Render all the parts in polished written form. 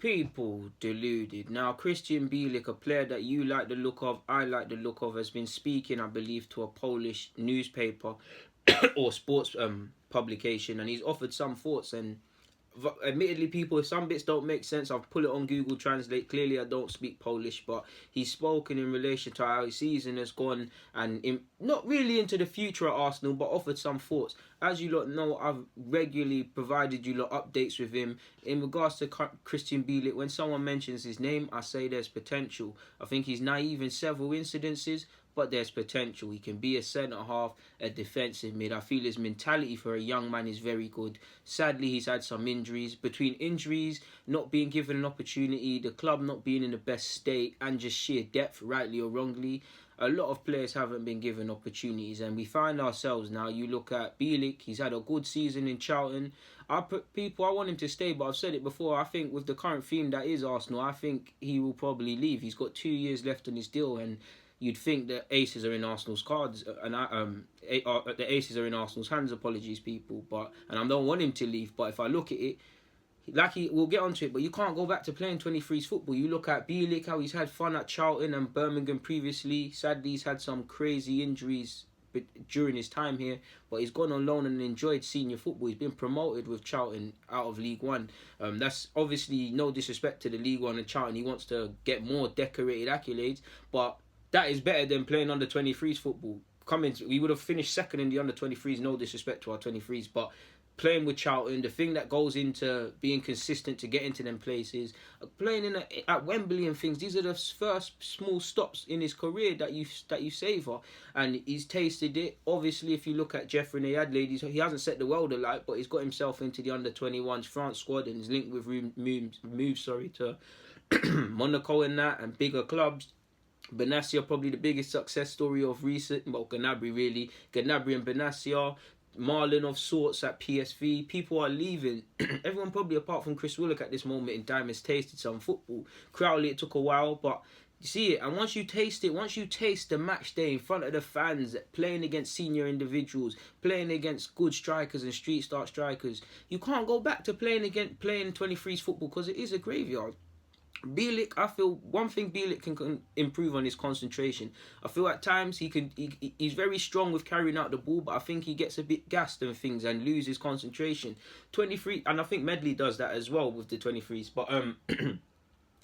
People deluded. Now, Krystian Bielik, a player that you like the look of, I like the look of, has been speaking, I believe, to a Polish newspaper or sports publication, and he's offered some thoughts. And admittedly, people, if some bits don't make sense, I'll pull it on Google Translate. Clearly I don't speak Polish, but he's spoken in relation to how his season has gone, and not really into the future at Arsenal, but offered some thoughts. As you lot know, I've regularly provided you lot updates with him in regards to Krystian Bielik. When someone mentions his name, I say there's potential. I think he's naive in several incidences, but there's potential. He can be a centre-half, a defensive mid. I feel his mentality for a young man is very good. Sadly, he's had some injuries. Between injuries, not being given an opportunity, the club not being in the best state, and just sheer depth, rightly or wrongly, a lot of players haven't been given opportunities. And we find ourselves now, you look at Bielik, he's had a good season in Charlton. I want him to stay, but I've said it before, I think with the current theme that is Arsenal, I think he will probably leave. He's got 2 years left on his deal, and you'd think the aces are in Arsenal's cards, and the aces are in Arsenal's hands. Apologies, people, and I don't want him to leave. But if I look at it, we'll get onto it, but you can't go back to playing 23s football. You look at Bielik, how he's had fun at Charlton and Birmingham previously. Sadly, he's had some crazy injuries during his time here, but he's gone on loan and enjoyed senior football. He's been promoted with Charlton out of League One. That's obviously no disrespect to the League One and Charlton. He wants to get more decorated accolades, but that is better than playing under 23s football. We would have finished second in the under 23s, no disrespect to our 23s, but playing with Charlton, the thing that goes into being consistent to get into them places, playing at Wembley and things, these are the first small stops in his career that you savour, and he's tasted it. Obviously, if you look at Jeffrey Adelaide, he hasn't set the world alight, but he's got himself into the under 21s France squad and is linked with moves to Monaco and that and bigger clubs. Benassia probably the biggest success story of recent, well, Gnabry really. Gnabry and Benassia, Marlon of sorts at PSV. People are leaving. Everyone probably apart from Chris Willock at this moment in time has tasted some football. Crowley, it took a while, but you see it. And once you taste it, once you taste the match day in front of the fans, playing against senior individuals, playing against good strikers and street start strikers, you can't go back to playing 23s football because it is a graveyard. Bielik, I feel one thing Bielik can improve on is concentration. I feel at times he's very strong with carrying out the ball, but I think he gets a bit gassed and things and loses concentration. 23, and I think Medley does that as well with the 23s. But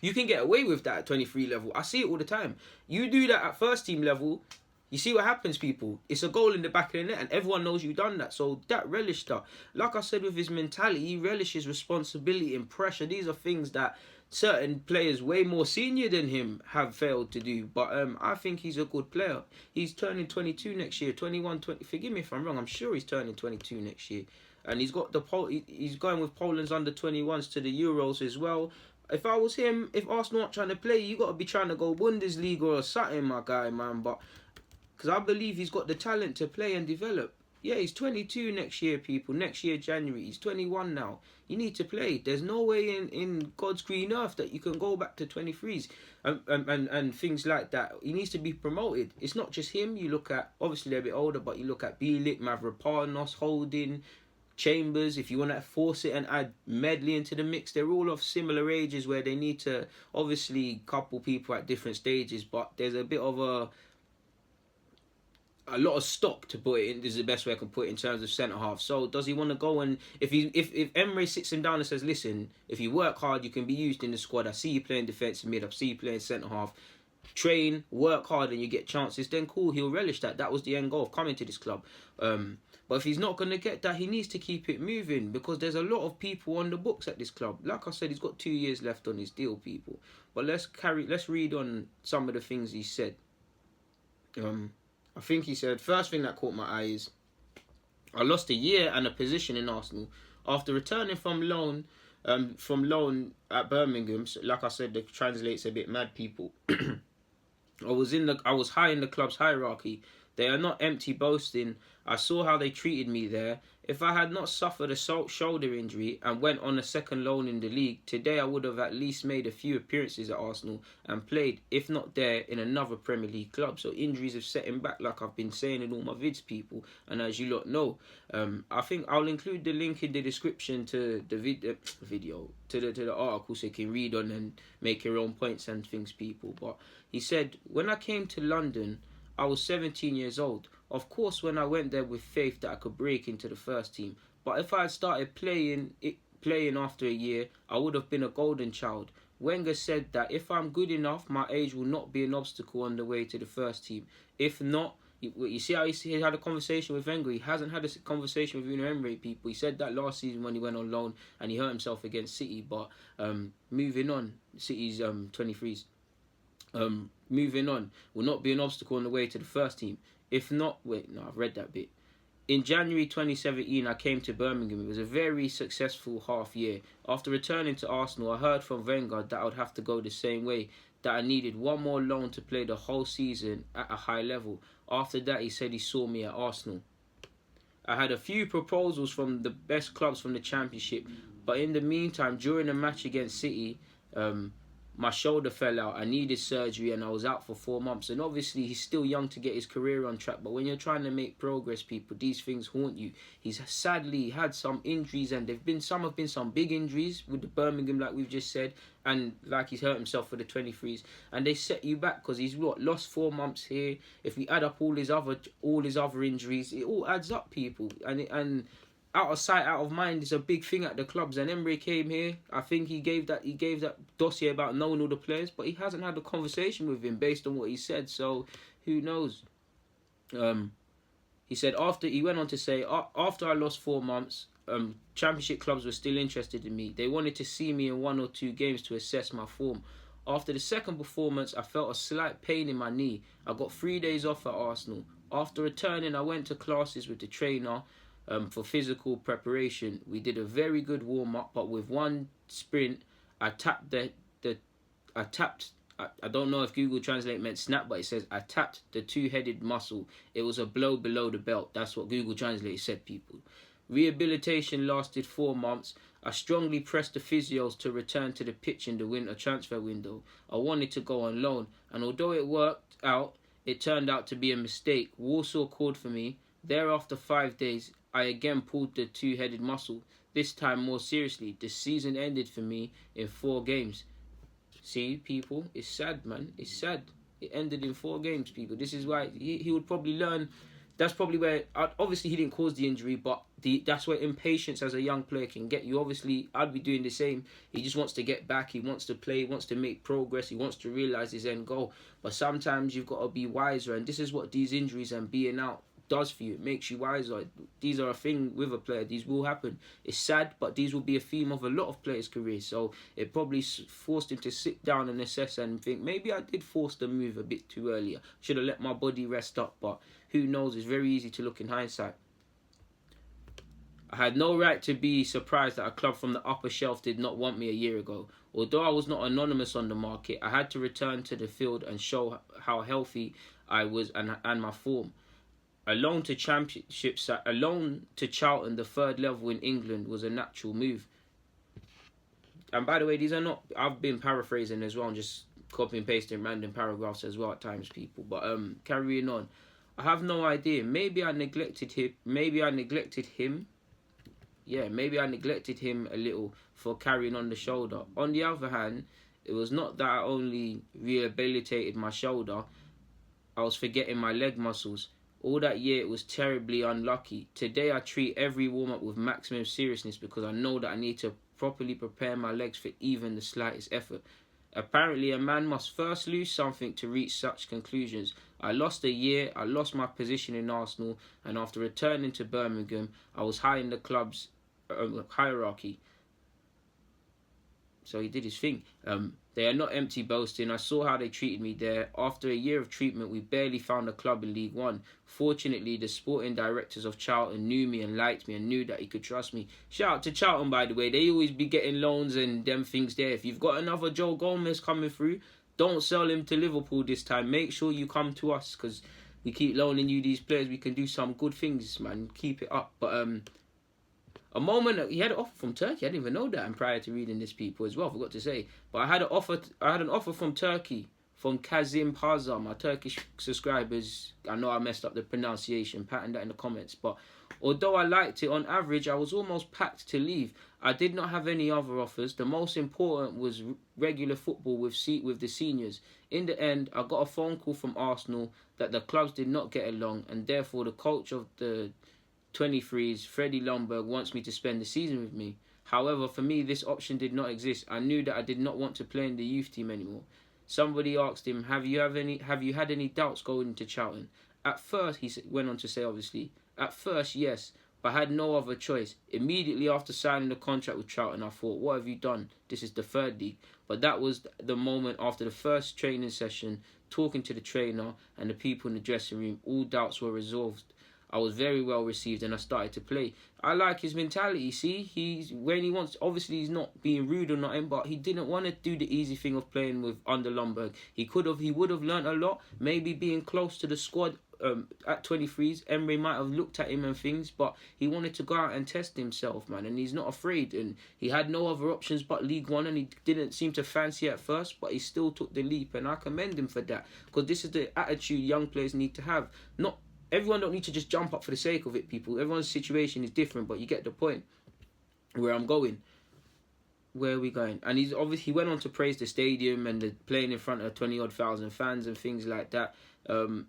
you can get away with that at 23 level. I see it all the time. You do that at first team level, you see what happens, people. It's a goal in the back of the net, and everyone knows you've done that. So that relish that. Like I said, with his mentality, he relishes responsibility and pressure. These are things that certain players way more senior than him have failed to do. But I think he's a good player. He's turning 22 next year, 21, 20. Forgive me if I'm wrong. I'm sure he's turning 22 next year. And he's got he's going with Poland's under 21s to the Euros as well. If I was him, if Arsenal aren't trying to play, you got to be trying to go Bundesliga or something, my guy, man. But because I believe he's got the talent to play and develop. Yeah, he's 22 next year, people. Next year, January. He's 21 now. You need to play. There's no way in God's green earth that you can go back to 23s and things like that. He needs to be promoted. It's not just him. You look at, obviously they're a bit older, but you look at Bielik, Mavropanos, Holding, Chambers. If you want to force it and add Medley into the mix, they're all of similar ages where they need to obviously couple people at different stages, but there's a bit of a lot of stock to put it in. This is the best way I can put it in terms of centre half. So does he want to go and if Emre sits him down and says, listen, if you work hard, you can be used in the squad. I see you playing defensive mid. I see you playing centre half. Train, work hard, and you get chances. Then cool, he'll relish that. That was the end goal of coming to this club. But if he's not going to get that, he needs to keep it moving because there's a lot of people on the books at this club. Like I said, he's got 2 years left on his deal, people. But let's read on some of the things he said. I think he said, first thing that caught my eye is, I lost a year and a position in Arsenal. After returning from loan at Birmingham, so like I said, the translates a bit mad, people. I was high in the club's hierarchy. They are not empty boasting. I saw how they treated me there. If I had not suffered a shoulder injury and went on a second loan in the league, today I would have at least made a few appearances at Arsenal and played, if not there, in another Premier League club. So injuries have set him back, like I've been saying in all my vids, people. And as you lot know, I think I'll include the link in the description to the video, to the article, so you can read on and make your own points and things, people. But he said, when I came to London, I was 17 years old. Of course, when I went there with faith that I could break into the first team. But if I had started playing after a year, I would have been a golden child. Wenger said that if I'm good enough, my age will not be an obstacle on the way to the first team. If not, you see how he had a conversation with Wenger. He hasn't had a conversation with Unai Emery, people. He said that last season when he went on loan and he hurt himself against City. But moving on, City's 23s. Moving on, will not be an obstacle on the way to the first team. If not, I've read that bit. In January 2017, I came to Birmingham. It was a very successful half year. After returning to Arsenal, I heard from Wenger that I would have to go the same way, that I needed one more loan to play the whole season at a high level. After that, he said he saw me at Arsenal. I had a few proposals from the best clubs from the Championship, but in the meantime, during a match against City, my shoulder fell out. I needed surgery and I was out for 4 months. And obviously, he's still young to get his career on track. But when you're trying to make progress, people, these things haunt you. He's sadly had some injuries, and some have been some big injuries with the Birmingham, like we've just said. And like he's hurt himself for the 23s. And they set you back because he's lost 4 months here. If we add up all his other injuries, it all adds up, people. And out of sight, out of mind is a big thing at the clubs. And Emery came here. I think he gave that dossier about knowing all the players, but he hasn't had a conversation with him based on what he said. So who knows? He said he went on to say, after I lost 4 months, Championship clubs were still interested in me. They wanted to see me in 1 or 2 games to assess my form. After the second performance, I felt a slight pain in my knee. I got 3 days off at Arsenal. After returning, I went to classes with the trainer for physical preparation. We did a very good warm-up, but with one sprint, I tapped I don't know if Google Translate meant snap, but it says I tapped the two-headed muscle. It was a blow below the belt. That's what Google Translate said, people. Rehabilitation lasted 4 months. I strongly pressed the physios to return to the pitch in the winter transfer window. I wanted to go on loan, and although it worked out, it turned out to be a mistake. Warsaw called for me. Thereafter 5 days, I again pulled the two-headed muscle, this time more seriously. The season ended for me in 4 games. See, people, it's sad, man. It's sad. It ended in 4 games, people. This is why he would probably learn. That's probably where, obviously he didn't cause the injury, but that's where impatience as a young player can get you. Obviously, I'd be doing the same. He just wants to get back. He wants to play. He wants to make progress. He wants to realise his end goal. But sometimes you've got to be wiser, and this is what these injuries and being out does for you. It makes you wiser. These are a thing with a player. These will happen. It's sad, but these will be a theme of a lot of players' careers. So it probably forced him to sit down and assess and think, maybe I did force the move a bit too early. Should have let my body rest up. But who knows? It's very easy to look in hindsight. I had no right to be surprised that a club from the upper shelf did not want me a year ago. Although I was not anonymous on the market, I had to return to the field and show how healthy I was and my form. A loan to Championships, a loan to Charlton, the 3rd level in England, was a natural move. And by the way, these are not, I've been paraphrasing as well and just copy and pasting random paragraphs as well at times, people. But carrying on, I have no idea. Maybe I neglected him. Yeah, maybe I neglected him a little for carrying on the shoulder. On the other hand, it was not that I only rehabilitated my shoulder. I was forgetting my leg muscles. All that year, it was terribly unlucky. Today, I treat every warm-up with maximum seriousness because I know that I need to properly prepare my legs for even the slightest effort. Apparently, a man must first lose something to reach such conclusions. I lost a year, I lost my position in Arsenal, and after returning to Birmingham, I was high in the club's hierarchy. So he did his thing. They are not empty boasting. I saw how they treated me there. After a year of treatment, we barely found a club in League One. Fortunately, the sporting directors of Charlton knew me and liked me and knew that he could trust me. Shout out to Charlton, by the way. They always be getting loans and them things there. If you've got another Joe Gomez coming through, don't sell him to Liverpool this time. Make sure you come to us because We keep loaning you these players. We can do some good things, man. Keep it up. But a moment he had an offer from Turkey. I didn't even know that. And prior to reading this, people as well, forgot to say. But I had an offer from Turkey, from Kazim Paza. My Turkish subscribers, I know I messed up the pronunciation. Pattern that in the comments. But although I liked it, on average, I was almost packed to leave. I did not have any other offers. The most important was regular football with the seniors. In the end, I got a phone call from Arsenal that the clubs did not get along, and therefore the coach of the 23s, Freddie Lundberg, wants me to spend the season with me. However, for me, this option did not exist. I knew that I did not want to play in the youth team anymore. Somebody asked him, have you had any doubts going into Charlton? At first, he went on to say, obviously, at first, yes, but I had no other choice. Immediately after signing the contract with Charlton, I thought, what have you done? This is the third league. But that was the moment after the first training session, talking to the trainer and the people in the dressing room, all doubts were resolved. I was very well received and I started to play. I like his mentality, see? When he wants, obviously he's not being rude or nothing, but he didn't want to do the easy thing of playing with under Lundberg. He would have learnt a lot, maybe being close to the squad at 23s. Emery might have looked at him and things, but he wanted to go out and test himself, man, and he's not afraid. And he had no other options but League One, and he didn't seem to fancy it at first, but he still took the leap, and I commend him for that, because this is the attitude young players need to have. Everyone don't need to just jump up for the sake of it, people. Everyone's situation is different, but you get the point. Where I'm going. Where are we going? And he went on to praise the stadium and the playing in front of 20-odd thousand fans and things like that.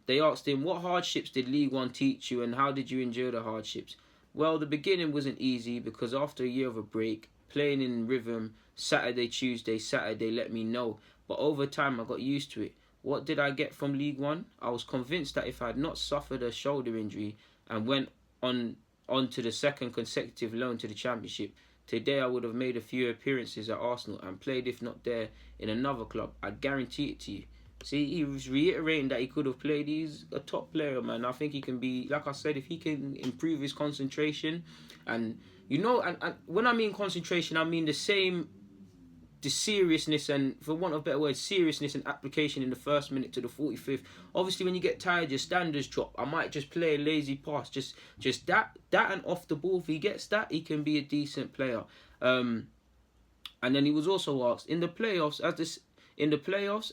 They asked him, what hardships did League One teach you and how did you endure the hardships? Well, the beginning wasn't easy because after a year of a break, playing in rhythm, Saturday, Tuesday, Saturday, let me know. But over time, I got used to it. What did I get from League One? I was convinced that if I had not suffered a shoulder injury and went on to the second consecutive loan to the Championship, today I would have made a few appearances at Arsenal and played, if not there, in another club. I guarantee it to you. See, he was reiterating that he could have played. He's a top player, man. I think he can be, like I said, if he can improve his concentration. And, and when I mean concentration, I mean the seriousness and, for want of a better word, seriousness and application in the first minute to the 45th. Obviously, when you get tired, your standards drop. I might just play a lazy pass. Just that and off the ball. If he gets that, he can be a decent player. And then he was also asked, in the playoffs,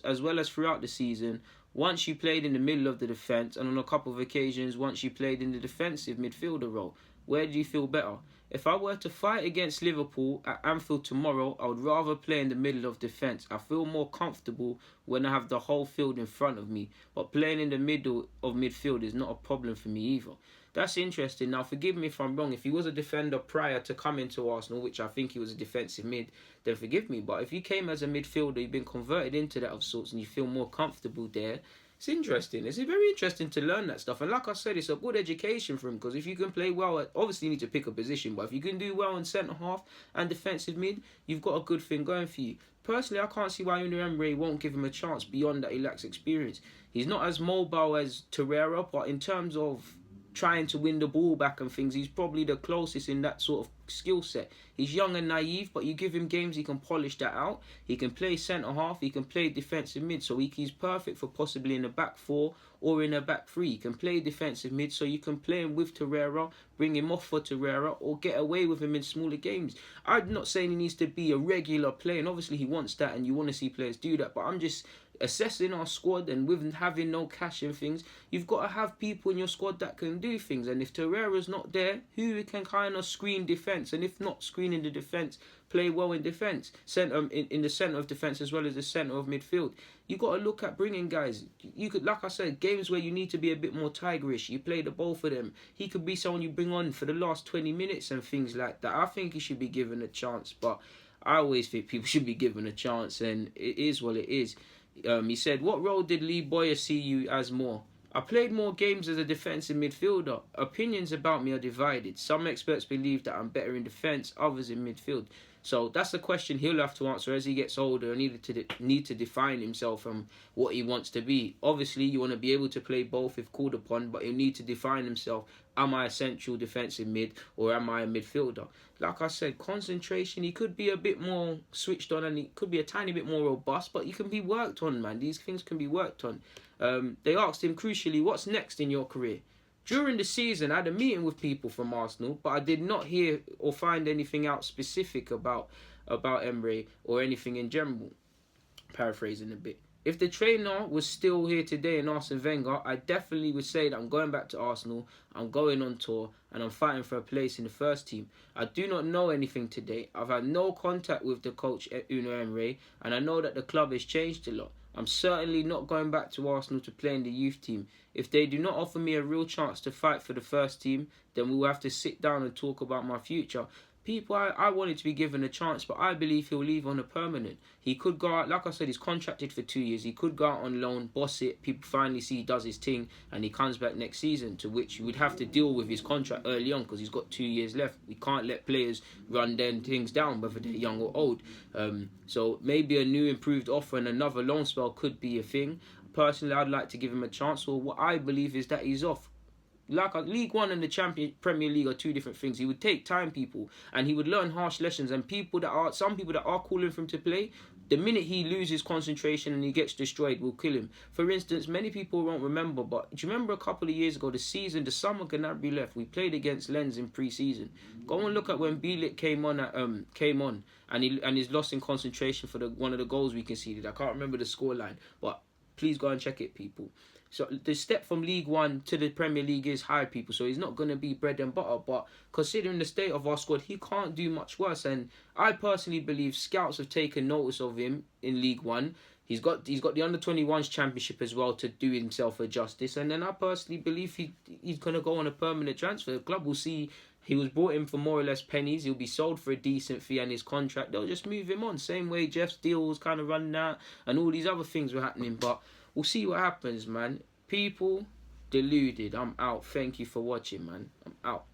as well as throughout the season, once you played in the middle of the defence, and on a couple of occasions, once you played in the defensive midfielder role, where do you feel better? If I were to fight against Liverpool at Anfield tomorrow, I would rather play in the middle of defence. I feel more comfortable when I have the whole field in front of me. But playing in the middle of midfield is not a problem for me either. That's interesting. Now, forgive me if I'm wrong. If he was a defender prior to coming to Arsenal, which I think he was a defensive mid, then forgive me. But if you came as a midfielder, you've been converted into that of sorts, and you feel more comfortable there, it's interesting. It's very interesting to learn that stuff. And like I said, it's a good education for him, because if you can play well, obviously you need to pick a position, but if you can do well in centre-half and defensive mid, you've got a good thing going for you. Personally, I can't see why Emery won't give him a chance beyond that he lacks experience. He's not as mobile as Torreira, but in terms of trying to win the ball back and things, he's probably the closest in that sort of skill set. He's young and naive, but you give him games, he can polish that out. He can play centre half, he can play defensive mid, so he's perfect for possibly in a back four or in a back three. He can play defensive mid, so you can play him with Torreira, bring him off for Torreira, or get away with him in smaller games. I'm not saying he needs to be a regular player, and obviously he wants that, and you want to see players do that, but I'm just assessing our squad, and with having no cash and things, you've got to have people in your squad that can do things. And if Torreira's not there, who can kind of screen defence, and if not screening the defence, play well in defence, in the centre of defence as well as the centre of midfield. You got to look at bringing guys. You could, like I said, games where you need to be a bit more tigerish, you play the ball for them. He could be someone you bring on for the last 20 minutes and things like that. I think he should be given a chance, but I always think people should be given a chance, and it is what it is. He said, what role did Lee Boyer see you as more? I played more games as a defensive midfielder. Opinions about me are divided. Some experts believe that I'm better in defence, others in midfield. So that's the question he'll have to answer as he gets older and need to define himself and what he wants to be. Obviously, you want to be able to play both if called upon, but he'll need to define himself. Am I a central defensive mid or am I a midfielder? Like I said, concentration, he could be a bit more switched on and he could be a tiny bit more robust, but he can be worked on, man. These things can be worked on. They asked him, crucially, what's next in your career? During the season, I had a meeting with people from Arsenal, but I did not hear or find anything out specific about Emre or anything in general. Paraphrasing a bit. If the trainer was still here today in Arsene Wenger, I definitely would say that I'm going back to Arsenal, I'm going on tour, and I'm fighting for a place in the first team. I do not know anything today. I've had no contact with the coach, Unai Emery, and I know that the club has changed a lot. I'm certainly not going back to Arsenal to play in the youth team. If they do not offer me a real chance to fight for the first team, then we will have to sit down and talk about my future. People, I wanted to be given a chance, but I believe he'll leave on a permanent. He could go out, like I said, he's contracted for 2 years. He could go out on loan, boss it, people finally see he does his thing, and he comes back next season, to which you would have to deal with his contract early on because he's got 2 years left. We can't let players run their things down, whether they're young or old. So maybe a new improved offer and another loan spell could be a thing. Personally, I'd like to give him a chance, or what I believe is that he's off. Like League One and the Premier League are two different things. He would take time, people, and he would learn harsh lessons. And some people that are calling for him to play, the minute he loses concentration and he gets destroyed, will kill him. For instance, many people won't remember, but do you remember a couple of years ago, the summer Gnabry left, we played against Lens in pre-season. Go and look at when Bielik came on and he's lost in concentration for one of the goals we conceded. I can't remember the scoreline, but please go and check it, people. So the step from League One to the Premier League is high, people. So he's not going to be bread and butter. But considering the state of our squad, he can't do much worse. And I personally believe scouts have taken notice of him in League One. He's got the Under-21s Championship as well to do himself a justice. And then I personally believe he's going to go on a permanent transfer. The club will see he was brought in for more or less pennies. He'll be sold for a decent fee and his contract, they'll just move him on. Same way Jeff's deal was kind of running out and all these other things were happening. But we'll see what happens, man. People, Deluded. I'm out. Thank you for watching, man. I'm out.